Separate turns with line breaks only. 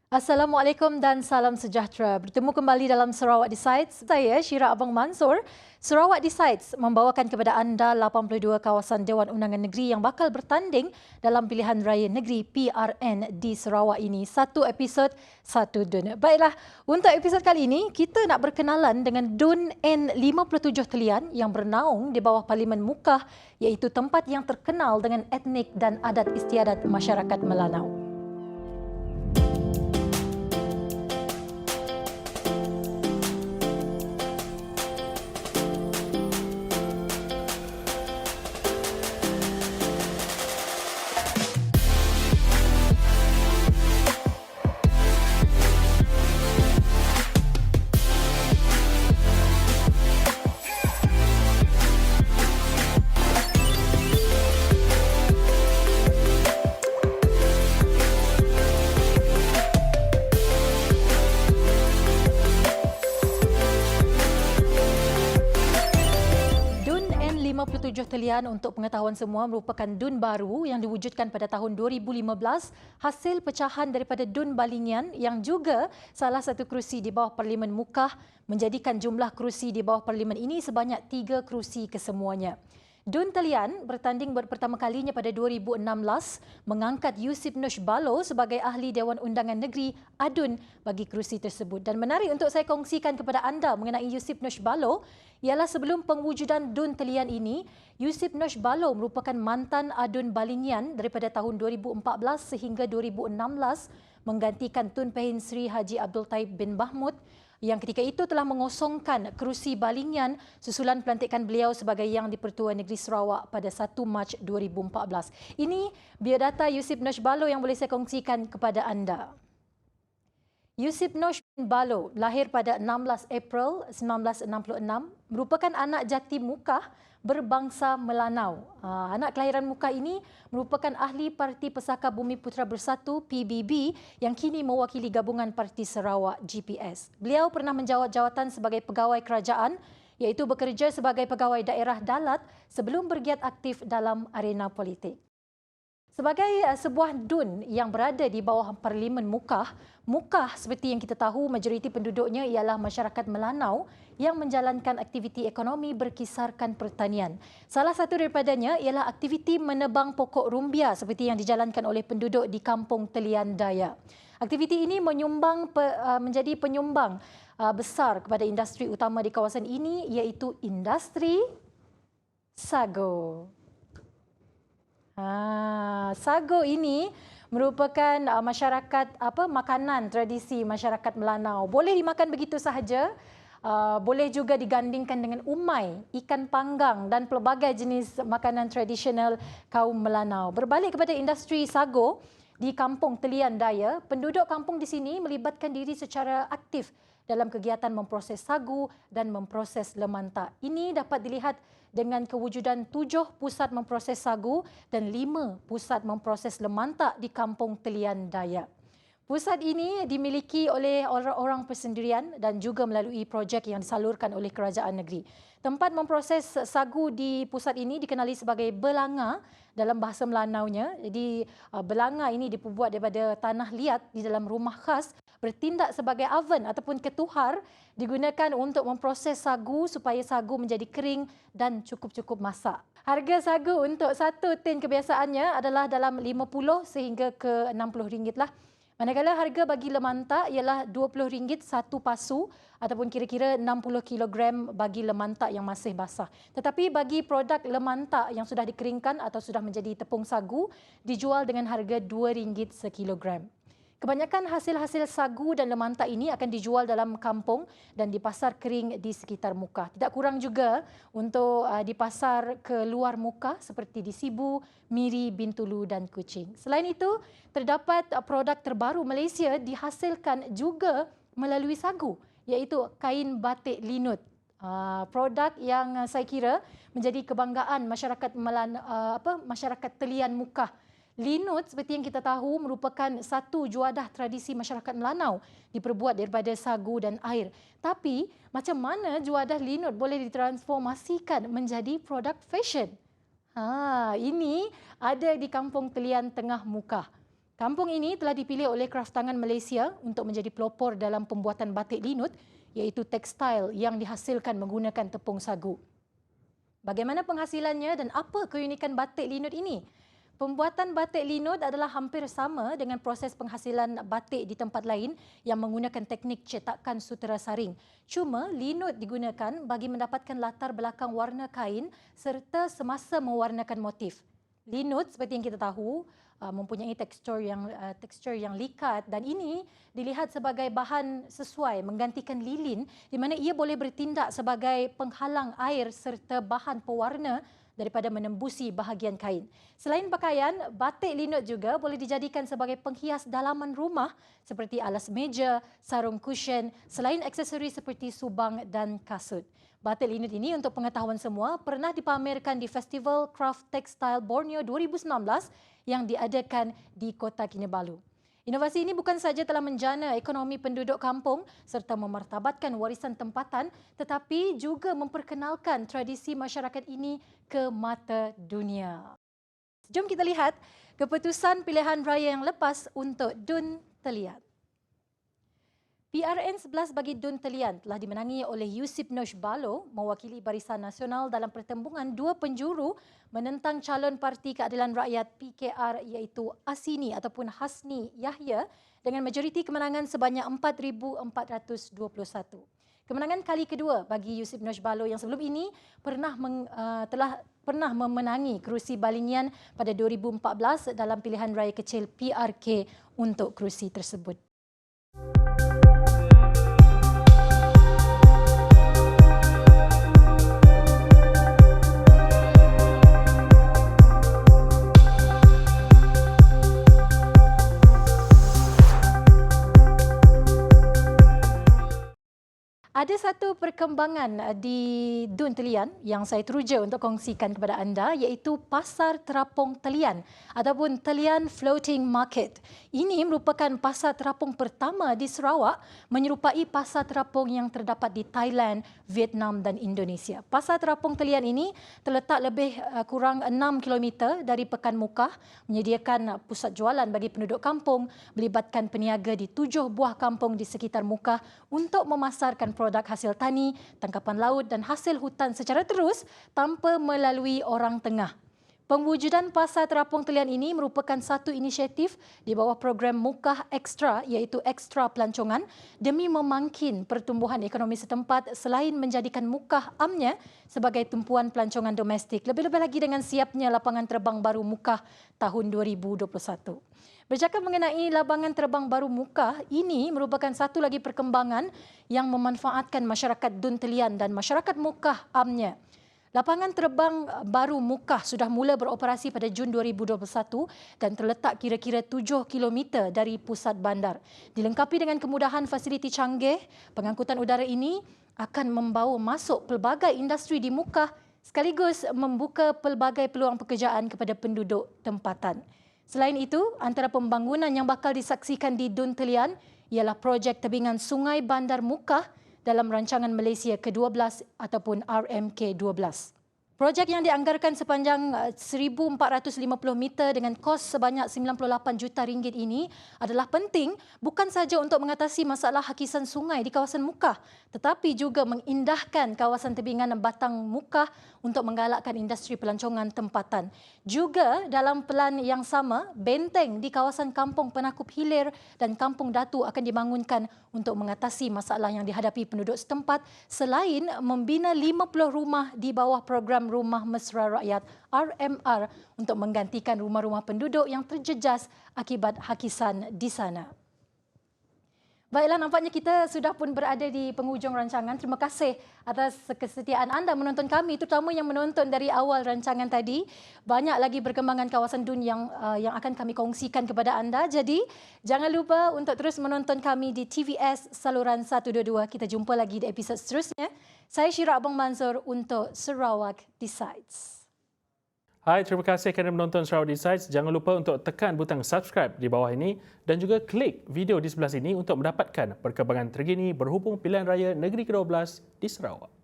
Assalamualaikum dan salam sejahtera. Bertemu kembali dalam Sarawak Decides. Saya Syira Abang Mansur. Sarawak Decides membawakan kepada anda 82 kawasan Dewan Undangan Negeri yang bakal bertanding dalam pilihan raya negeri PRN di Sarawak ini. Satu episod, satu DUN. Baiklah, untuk episod kali ini kita nak berkenalan dengan DUN N57 Telian yang bernaung di bawah Parlimen Mukah, iaitu tempat yang terkenal dengan etnik dan adat istiadat masyarakat Melanau. N57 Telian untuk pengetahuan semua merupakan DUN baru yang diwujudkan pada tahun 2015 hasil pecahan daripada DUN Balingian yang juga salah satu kerusi di bawah Parlimen Mukah menjadikan jumlah kerusi di bawah Parlimen ini sebanyak 3 kerusi kesemuanya. DUN Telian bertanding pertama kalinya pada 2016 mengangkat Yusip Nosh Balo sebagai Ahli Dewan Undangan Negeri ADUN bagi kerusi tersebut. Dan menarik untuk saya kongsikan kepada anda mengenai Yusip Nosh Balo ialah sebelum pengwujudan DUN Telian ini, Yusip Nosh Balo merupakan mantan ADUN Balingian daripada tahun 2014 sehingga 2016 menggantikan Tun Pehin Sri Haji Abdul Taib bin Mahmud yang ketika itu telah mengosongkan kerusi Balingian susulan pelantikan beliau sebagai Yang di-Pertua Negeri Sarawak pada 1 Mac 2014. Ini biodata Yusip Nosh Balo yang boleh saya kongsikan kepada anda. Yusip Nosh Balo lahir pada 16 April 1966, merupakan anak jati Mukah berbangsa Melanau. Anak kelahiran Mukah ini merupakan ahli Parti Pesaka Bumi Putera Bersatu PBB yang kini mewakili gabungan Parti Sarawak GPS. Beliau pernah menjawat jawatan sebagai pegawai kerajaan iaitu bekerja sebagai pegawai daerah Dalat sebelum bergiat aktif dalam arena politik. Sebagai sebuah DUN yang berada di bawah Parlimen Mukah, Mukah seperti yang kita tahu majoriti penduduknya ialah masyarakat Melanau yang menjalankan aktiviti ekonomi berkisarkan pertanian. Salah satu daripadanya ialah aktiviti menebang pokok rumbia seperti yang dijalankan oleh penduduk di Kampung Telian Daya. Aktiviti ini menjadi penyumbang besar kepada industri utama di kawasan ini iaitu industri sago. Sago ini merupakan makanan tradisi masyarakat Melanau. Boleh dimakan begitu sahaja, boleh juga digandingkan dengan umai, ikan panggang dan pelbagai jenis makanan tradisional kaum Melanau. Berbalik kepada industri sago di Kampung Telian Daya, penduduk kampung di sini melibatkan diri secara aktif dalam kegiatan memproses sagu dan memproses lemantak. Ini dapat dilihat dengan kewujudan 7 pusat memproses sagu dan 5 pusat memproses lemantak di Kampung Telian Daya. Pusat ini dimiliki oleh orang-orang persendirian dan juga melalui projek yang disalurkan oleh kerajaan negeri. Tempat memproses sagu di pusat ini dikenali sebagai belanga dalam bahasa Melanaunya. Jadi belanga ini diperbuat daripada tanah liat di dalam rumah khas, bertindak sebagai oven ataupun ketuhar, digunakan untuk memproses sagu supaya sagu menjadi kering dan cukup-cukup masak. Harga sagu untuk satu tin kebiasaannya adalah dalam 50 sehingga ke 60 ringgit lah. Manakala harga bagi lemantak ialah RM20 satu pasu ataupun kira-kira 60 kilogram bagi lemantak yang masih basah. Tetapi bagi produk lemantak yang sudah dikeringkan atau sudah menjadi tepung sagu dijual dengan harga RM2 sekilogram. Kebanyakan hasil-hasil sagu dan lemantak ini akan dijual dalam kampung dan di pasar kering di sekitar Mukah. Tidak kurang juga untuk di pasar ke luar Mukah seperti di Sibu, Miri, Bintulu dan Kuching. Selain itu, terdapat produk terbaru Malaysia dihasilkan juga melalui sagu, iaitu kain batik linut. Produk yang saya kira menjadi kebanggaan masyarakat masyarakat Telian Mukah. Linut seperti yang kita tahu merupakan satu juadah tradisi masyarakat Melanau diperbuat daripada sagu dan air. Tapi macam mana juadah linut boleh ditransformasikan menjadi produk fashion? Ini ada di Kampung Telian Tengah Mukah. Kampung ini telah dipilih oleh kraftangan Malaysia untuk menjadi pelopor dalam pembuatan batik linut, iaitu tekstil yang dihasilkan menggunakan tepung sagu. Bagaimana penghasilannya dan apa keunikan batik linut ini? Pembuatan batik linut adalah hampir sama dengan proses penghasilan batik di tempat lain yang menggunakan teknik cetakan sutera saring. Cuma linut digunakan bagi mendapatkan latar belakang warna kain serta semasa mewarnakan motif. Linut seperti yang kita tahu mempunyai tekstur yang likat dan ini dilihat sebagai bahan sesuai menggantikan lilin di mana ia boleh bertindak sebagai penghalang air serta bahan pewarna daripada menembusi bahagian kain. Selain pakaian, batik linut juga boleh dijadikan sebagai penghias dalaman rumah seperti alas meja, sarung cushion, selain aksesori seperti subang dan kasut. Batik linut ini untuk pengetahuan semua pernah dipamerkan di Festival Craft Textile Borneo 2019 yang diadakan di Kota Kinabalu. Inovasi ini bukan saja telah menjana ekonomi penduduk kampung serta memartabatkan warisan tempatan tetapi juga memperkenalkan tradisi masyarakat ini ke mata dunia. Jom kita lihat keputusan pilihan raya yang lepas untuk Dun Telian. PRN 11 bagi Dun Telian telah dimenangi oleh Yusip Nosh Balo mewakili Barisan Nasional dalam pertembungan dua penjuru menentang calon Parti Keadilan Rakyat PKR iaitu Asini ataupun Hasni Yahya dengan majoriti kemenangan sebanyak 4,421. Kemenangan kali kedua bagi Yusip Nosh Balo yang sebelum ini telah pernah memenangi kerusi Balinian pada 2014 dalam pilihan raya kecil PRK untuk kerusi tersebut. Ada satu perkembangan di Dun Telian yang saya teruja untuk kongsikan kepada anda iaitu Pasar Terapung Telian ataupun Telian Floating Market. Ini merupakan pasar terapung pertama di Sarawak menyerupai pasar terapung yang terdapat di Thailand, Vietnam dan Indonesia. Pasar Terapung Telian ini terletak lebih kurang 6 km dari Pekan Mukah, menyediakan pusat jualan bagi penduduk kampung, melibatkan peniaga di 7 buah kampung di sekitar Mukah untuk memasarkan produk hasil tani, tangkapan laut dan hasil hutan secara terus tanpa melalui orang tengah. Pemwujudan Pasar Terapung Telian ini merupakan satu inisiatif di bawah program Mukah Ekstra iaitu Ekstra Pelancongan demi memangkin pertumbuhan ekonomi setempat selain menjadikan Mukah amnya sebagai tumpuan pelancongan domestik. Lebih-lebih lagi dengan siapnya lapangan terbang baru Mukah tahun 2021. Bercakap mengenai lapangan terbang baru Mukah, ini merupakan satu lagi perkembangan yang memanfaatkan masyarakat Dun Telian dan masyarakat Mukah amnya. Lapangan terbang baru Mukah sudah mula beroperasi pada Jun 2021 dan terletak kira-kira 7 km dari pusat bandar. Dilengkapi dengan kemudahan fasiliti canggih, pengangkutan udara ini akan membawa masuk pelbagai industri di Mukah sekaligus membuka pelbagai peluang pekerjaan kepada penduduk tempatan. Selain itu, antara pembangunan yang bakal disaksikan di Dun Telian ialah projek tebingan Sungai Bandar Mukah dalam rancangan Malaysia ke-12 ataupun RMK-12. Projek yang dianggarkan sepanjang 1,450 meter dengan kos sebanyak 98 juta ringgit ini adalah penting bukan saja untuk mengatasi masalah hakisan sungai di kawasan Mukah tetapi juga mengindahkan kawasan tebingan Batang Mukah untuk menggalakkan industri pelancongan tempatan. Juga dalam pelan yang sama, benteng di kawasan Kampung Penakup Hilir dan Kampung Datu akan dibangunkan untuk mengatasi masalah yang dihadapi penduduk setempat selain membina 50 rumah di bawah program Rumah Mesra Rakyat RMR untuk menggantikan rumah-rumah penduduk yang terjejas akibat hakisan di sana. Baiklah, nampaknya kita sudah pun berada di penghujung rancangan. Terima kasih atas kesetiaan anda menonton kami, terutama yang menonton dari awal rancangan tadi. Banyak lagi perkembangan kawasan Dun yang akan kami kongsikan kepada anda. Jadi, jangan lupa untuk terus menonton kami di TVS saluran 122. Kita jumpa lagi di episod seterusnya. Saya Syira Abang Mansur untuk Sarawak Decides.
Hai, terima kasih kerana menonton Sarawak Decides. Jangan lupa untuk tekan butang subscribe di bawah ini dan juga klik video di sebelah sini untuk mendapatkan perkembangan terkini berhubung pilihan raya negeri ke-12 di Sarawak.